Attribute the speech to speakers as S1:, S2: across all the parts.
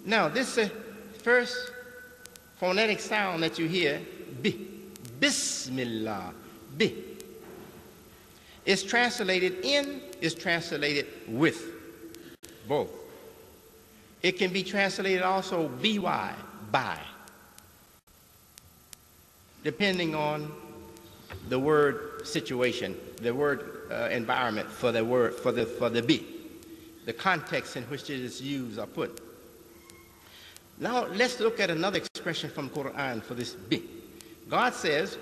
S1: Now, this first phonetic sound that you hear, bi, Bismillah, bi, is translated in, is translated with, both. It can be translated also by, by, depending on the word situation, the word environment for the word, for the bi, the context in which it is used or put. Now let's look at another expression from Quran for this bi. God says,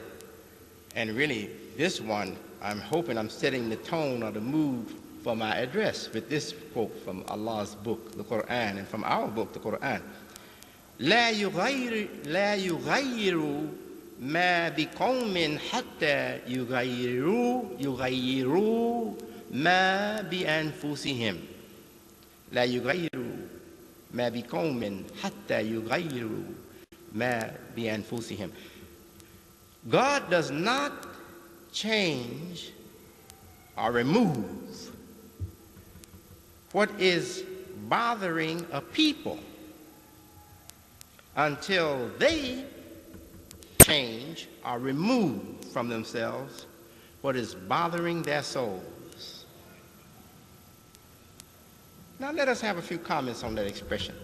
S1: and really this one, I'm hoping I'm setting the tone or the mood for my address with this quote from Allah's book, the Quran, and from our book, the Quran. لا يغير ما بقوم حتى يغيروا ما بأنفسهم. لا يغير ما بقوم حتى يغيروا ما بأنفسهم. God does not change or remove what is bothering a people until they change or remove from themselves what is bothering their souls. Now let us have a few comments on that expression.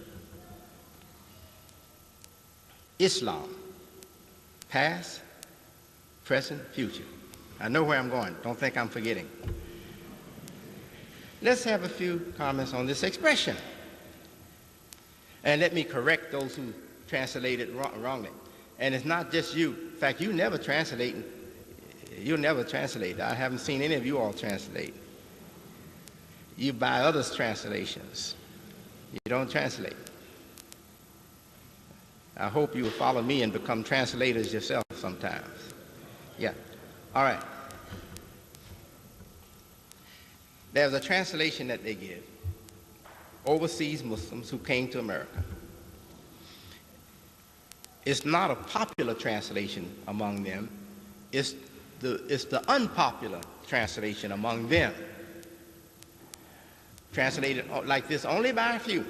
S1: Islam, past, present, future. I know where I'm going. Don't think I'm forgetting. Let's have a few comments on this expression. And let me correct those who translate it wrongly. And it's not just you. In fact, you never translate. You'll never translate. I haven't seen any of you all translate. You buy others' translations. You don't translate. I hope you will follow me and become translators yourself sometimes. Yeah. All right. There's a translation that they give. Overseas Muslims who came to America. It's not a popular translation among them. It's the unpopular translation among them. Translated like this only by a few.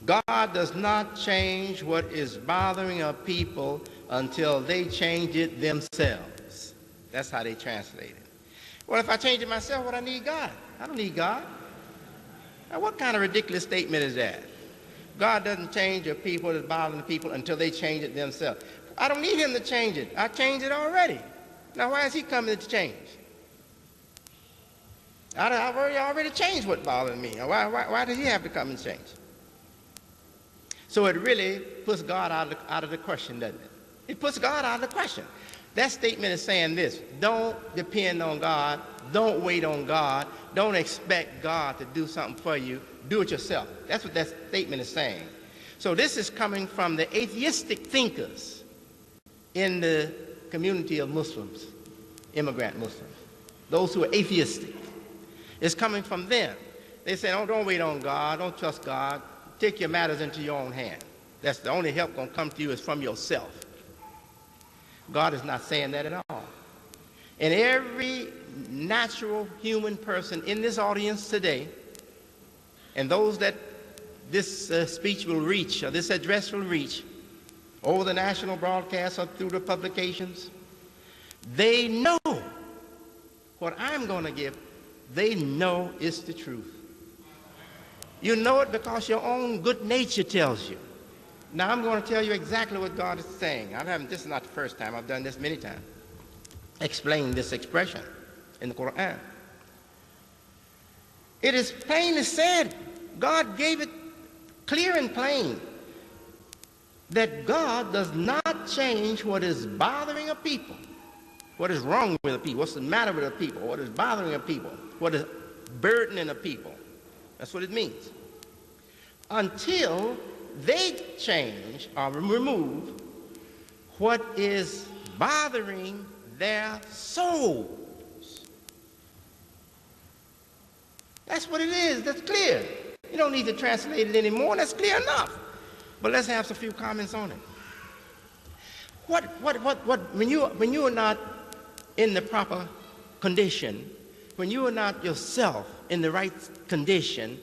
S1: God does not change what is bothering a people until they change it themselves. That's how they translate it. Well, if I change it myself, what I need God? I don't need God. Now, what kind of ridiculous statement is that? God doesn't change a people that's bothering the people until they change it themselves. I don't need him to change it. I changed it already. Now, why is he coming to change? I've already changed what bothers me. Why does he have to come and change? So it really puts God out of the question, doesn't it? It puts God out of the question. That statement is saying this: don't depend on God, don't wait on God, don't expect God to do something for you, do it yourself. That's what that statement is saying. So this is coming from the atheistic thinkers in the community of Muslims, immigrant Muslims, those who are atheistic. It's coming from them. They say, oh, don't wait on God, don't trust God, take your matters into your own hand. That's the only help going to come to you is from yourself. God is not saying that at all. And every natural human person in this audience today, and those that this speech will reach, or this address will reach, over the national broadcast or through the publications, they know what I'm going to give. They know it's the truth. You know it because your own good nature tells you. Now I'm going to tell you exactly what God is saying. This is not the first time. I've done this many times. Explain this expression in the Quran. It is plainly said, God gave it clear and plain, that God does not change what is bothering a people, what is wrong with a people, what's the matter with a people, what is bothering a people, what is burdening a people. That's what it means. Until they change or remove what is bothering their souls. That's what it is. That's clear. You don't need to translate it anymore. That's clear enough. But let's have a few comments on it. When you are not in the proper condition, when you are not yourself in the right condition,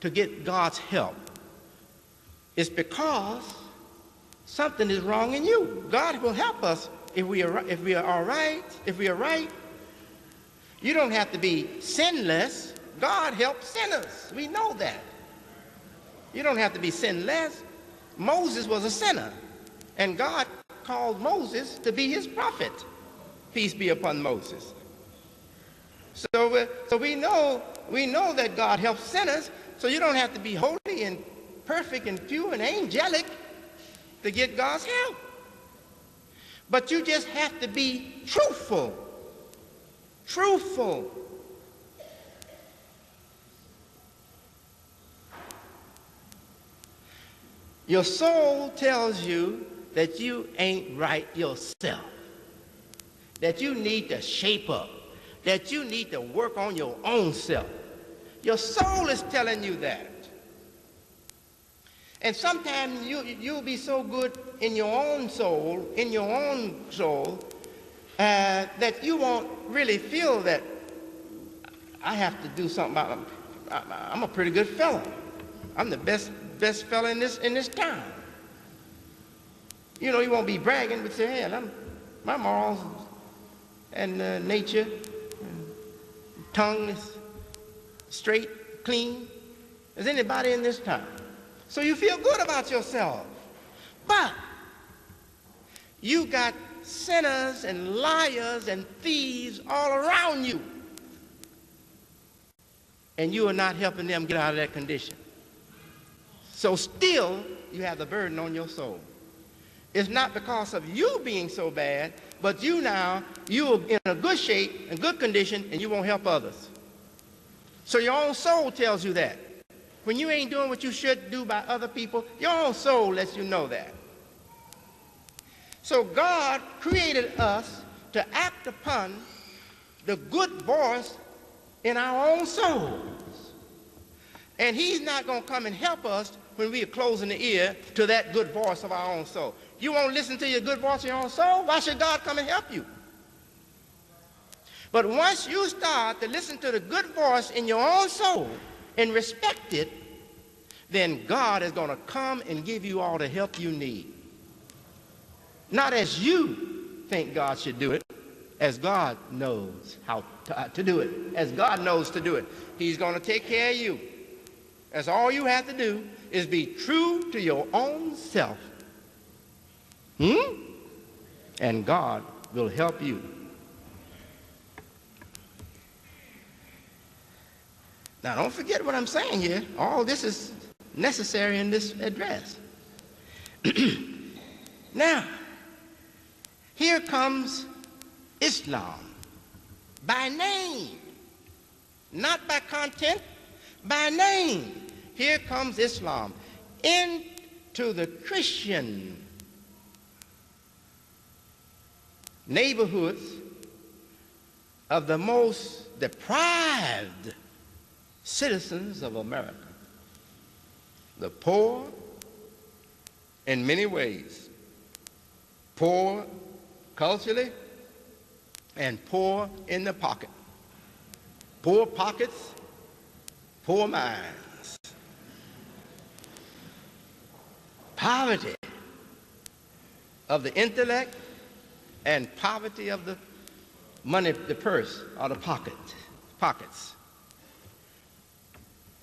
S1: to get God's help, it's because something is wrong in you. God will help us if we are all right, if we are right. You don't have to be sinless. God helps sinners. We know that. You don't have to be sinless. Moses was a sinner, and God called Moses to be his prophet. Peace be upon Moses. So we know that God helps sinners, so you don't have to be holy and perfect and pure and angelic to get God's help. But you just have to be truthful. Truthful. Your soul tells you that you ain't right yourself, that you need to shape up, that you need to work on your own self. Your soul is telling you that. And sometimes you'll be so good in your own soul, that you won't really feel that I have to do something about it. I'm a pretty good fellow. I'm the best fella in this town. You know, you won't be bragging, but say, hey, my morals and nature, and tongue is straight, clean as anybody in this town. So you feel good about yourself. But you got sinners and liars and thieves all around you, and you are not helping them get out of that condition. So still, you have the burden on your soul. It's not because of you being so bad, but you're in a good shape and good condition, and you won't help others. So your own soul tells you that. When you ain't doing what you should do by other people, your own soul lets you know that. So God created us to act upon the good voice in our own souls. And he's not going to come and help us when we are closing the ear to that good voice of our own soul. You won't listen to your good voice in your own soul? Why should God come and help you? But once you start to listen to the good voice in your own soul and respect it, then God is going to come and give you all the help you need. Not as you think God should do it, as God knows how to do it, as God knows to do it. He's going to take care of you. That's all you have to do is be true to your own self. And God will help you. Now, don't forget what I'm saying here. All this is necessary in this address. Now, here comes Islam by name, not by content, by name. Here comes Islam into the Christian neighborhoods of the most deprived citizens of America, the poor in many ways, poor culturally and poor in the pocket, poor pockets, poor minds, poverty of the intellect and poverty of the money, the purse or the pockets.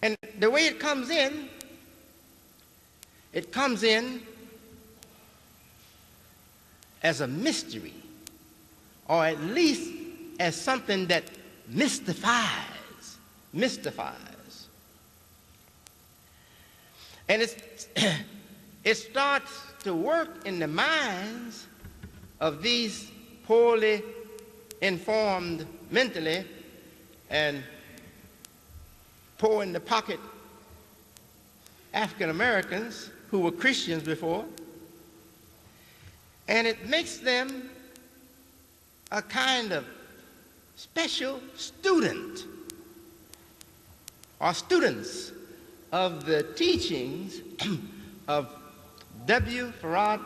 S1: And the way it comes in as a mystery, or at least as something that mystifies. And it starts to work in the minds of these poorly informed mentally and poor in the pocket African Americans who were Christians before, and it makes them a kind of special student or students of the teachings of W. Farad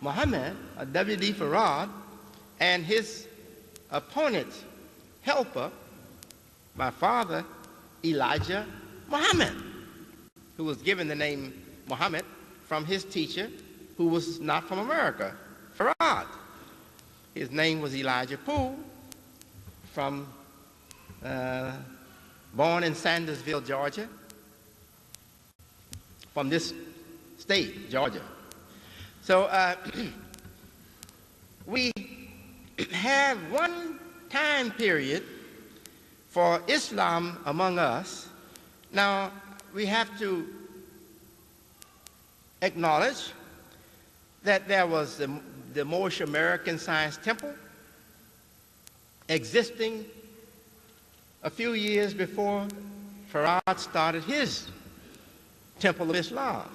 S1: Muhammad, or W.D. Farad, and his opponent, helper, my father, Elijah Muhammad. who was given the name Muhammad from his teacher, who was not from America, Farad. His name was Elijah Poole, born in Sandersville, Georgia, from this state, Georgia. So we have one time period for Islam among us. Now, we have to acknowledge that there was the Moorish American Science Temple existing a few years before Farad started his Temple of Islam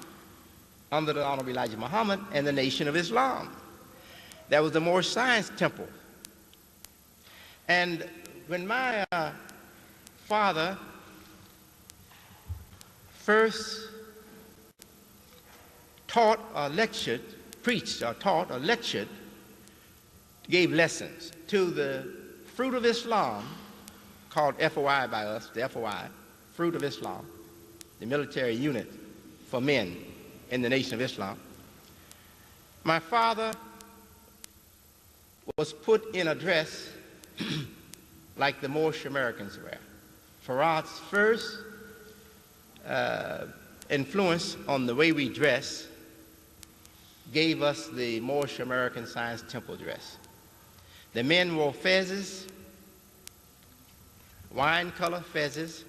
S1: under the Honorable Elijah Muhammad and the Nation of Islam. That was the Moorish Science Temple. And when my father first taught or lectured, preached or taught or lectured, gave lessons to the Fruit of Islam, called FOI by us, the FOI, Fruit of Islam, the military unit for men in the Nation of Islam. My father was put in a dress like the Moorish Americans wear. Farad's first influence on the way we dress gave us the Moorish American Science Temple dress. The men wore fezzes, wine color fezzes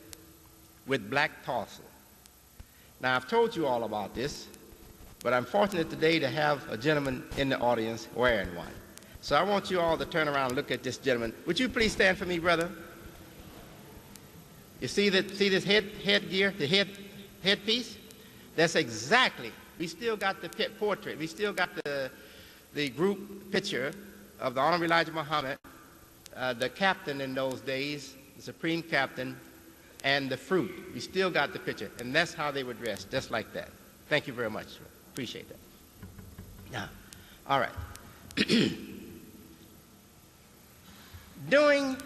S1: with black tassel. Now, I've told you all about this, but I'm fortunate today to have a gentleman in the audience wearing one. So I want you all to turn around and look at this gentleman. Would you please stand for me, brother? You see this headgear, the headpiece? That's exactly, we still got the portrait, we still got the group picture of the Honorable Elijah Muhammad, the captain in those days, the supreme captain, and the fruit. We still got the picture, and that's how they were dressed, just like that. Thank you very much. Appreciate that. Now, all right. During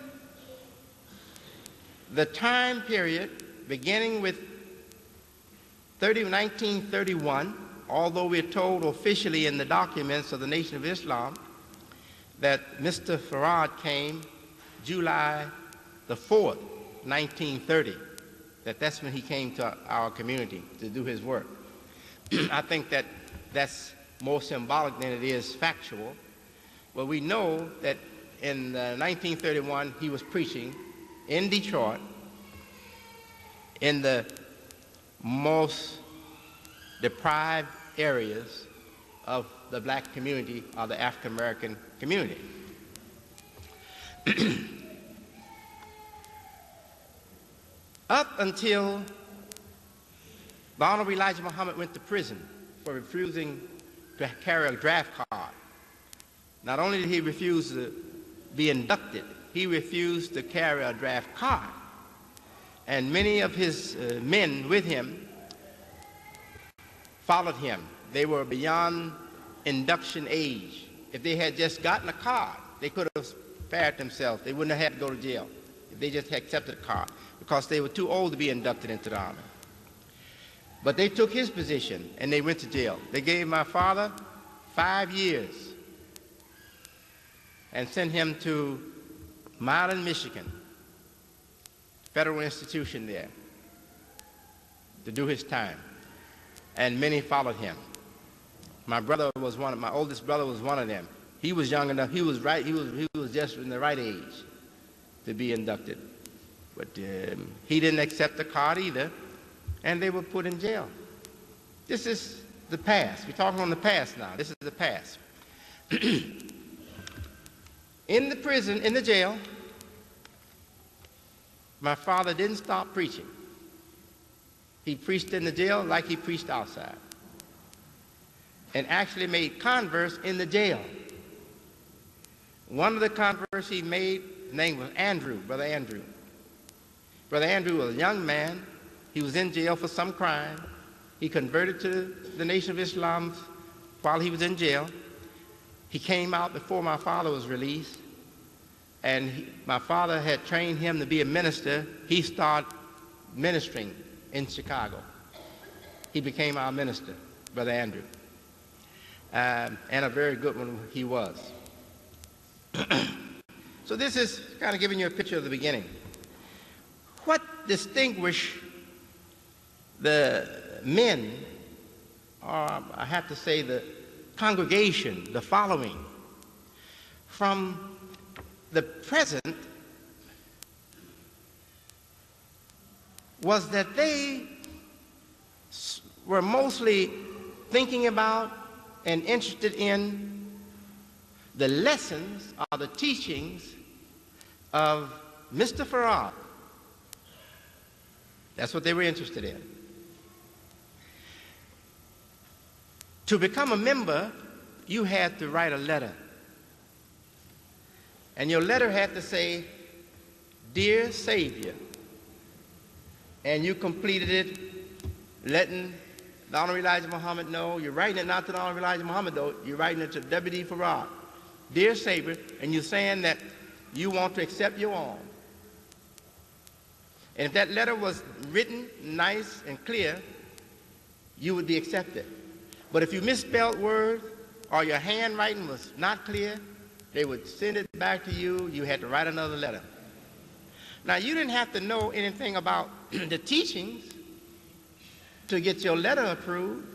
S1: the time period beginning with 1931, although we're told officially in the documents of the Nation of Islam that Mr. Farad came July the 4th, 1930, that's when he came to our community to do his work. I think that that's more symbolic than it is factual. But we know that in 1931, he was preaching in Detroit in the most deprived areas of the black community or the African American community. Up until the Honorable Elijah Muhammad went to prison for refusing to carry a draft card. Not only did he refuse to be inducted, he refused to carry a draft card. And many of his men with him followed him. They were beyond induction age. If they had just gotten a card, they could have spared themselves. They wouldn't have had to go to jail if they just had accepted a card, because they were too old to be inducted into the Army. But they took his position and they went to jail. They gave my father 5 years and sent him to Milan, Michigan, federal institution there, to do his time. And many followed him. My oldest brother was one of them. He was young enough, he was just in the right age to be inducted. But he didn't accept the card either, and they were put in jail. This is the past. We're talking on the past now. This is the past. In the prison, in the jail, my father didn't stop preaching. He preached in the jail like he preached outside, and actually made converts in the jail. One of the converts he made, his name was Andrew, Brother Andrew. Brother Andrew was a young man. He was in jail for some crime. He converted to the Nation of Islam while he was in jail. He came out before my father was released, and my father had trained him to be a minister. He started ministering in Chicago. he became our minister, Brother Andrew. And a very good one he was. So this is kind of giving you a picture of the beginning. What distinguished the men, or I have to say the congregation, the following, from the present was that they were mostly thinking about and interested in the lessons or the teachings of Mr. Farad. That's what they were interested in. To become a member, you had to write a letter. And your letter had to say, "Dear Savior." And you completed it letting the Honorable Elijah Muhammad know. You're writing it not to the Honorable Elijah Muhammad, though. You're writing it to W.D. Farad. "Dear Savior," and you're saying that you want to accept your own. And if that letter was written nice and clear, you would be accepted. But if you misspelled words or your handwriting was not clear, they would send it back to you. You had to write another letter. Now, you didn't have to know anything about the teachings to get your letter approved.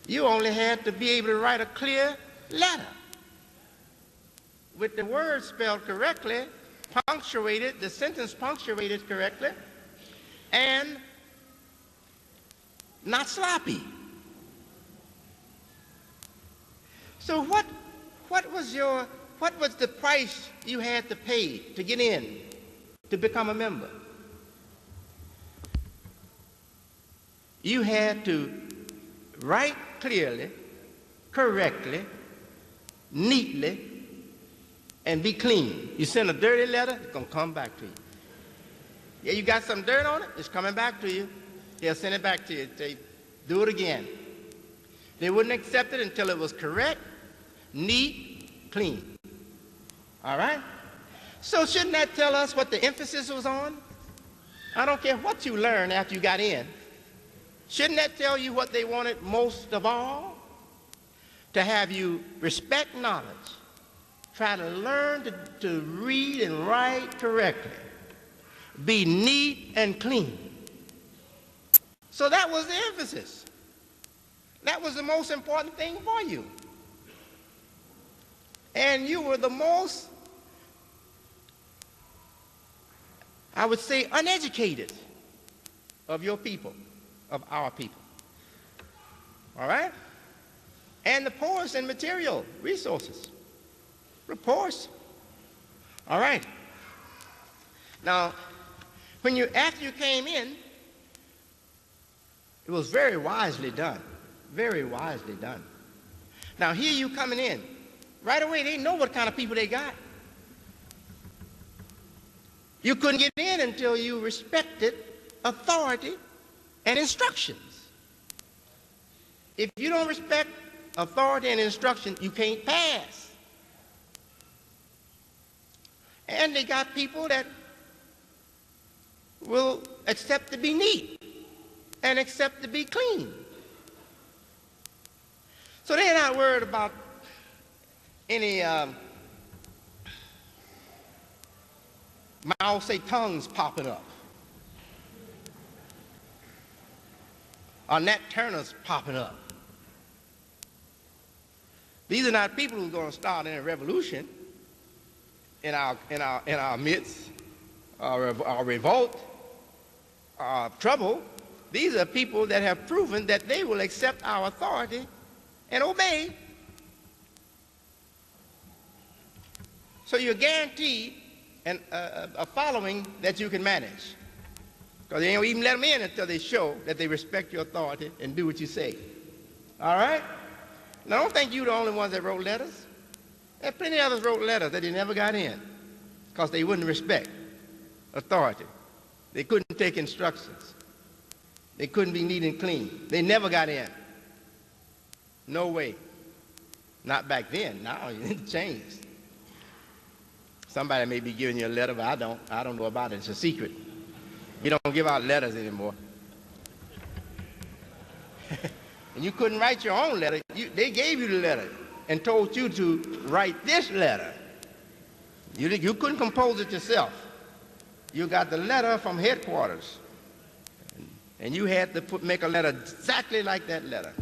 S1: You only had to be able to write a clear letter with the words spelled correctly, punctuated, the sentence punctuated correctly, and not sloppy. So what was the price you had to pay to get in, to become a member? You had to write clearly, correctly, neatly, and be clean. You send a dirty letter, it's going to come back to you. Yeah, you got some dirt on it, it's coming back to you. They'll send it back to you. Say, "Do it again." They wouldn't accept it until it was correct, neat, clean. All right? So shouldn't that tell us what the emphasis was on? I don't care what you learned after you got in. Shouldn't that tell you what they wanted most of all? To have you respect knowledge, try to learn to read and write correctly, be neat and clean. So that was the emphasis. That was the most important thing for you. And you were the most, I would say, uneducated of your people, of our people. All right? And the poorest in material resources. The poorest. All right. Now, after you came in, it was very wisely done. Very wisely done. Now, here you coming in. Right away, they know what kind of people they got. You couldn't get in until you respected authority and instructions. If you don't respect authority and instruction, you can't pass. And they got people that will accept to be neat and accept to be clean. So they're not worried about any Mao say tongues popping up, or Nat Turner's popping up. These are not people who are going to start any revolution in our midst, or revolt, or trouble. These are people that have proven that they will accept our authority and obey. So you're guaranteed a following that you can manage. Because they don't even let them in until they show that they respect your authority and do what you say. All right? Now, don't think you're the only ones that wrote letters. There are plenty of others wrote letters that they never got in because they wouldn't respect authority. They couldn't take instructions. They couldn't be neat and clean. They never got in. No way. Not back then. Now it changed. Somebody may be giving you a letter, but I don't know about it. It's a secret. We don't give out letters anymore. And you couldn't write your own letter. They gave you the letter and told you to write this letter. You couldn't compose it yourself. You got the letter from headquarters. And you had to make a letter exactly like that letter.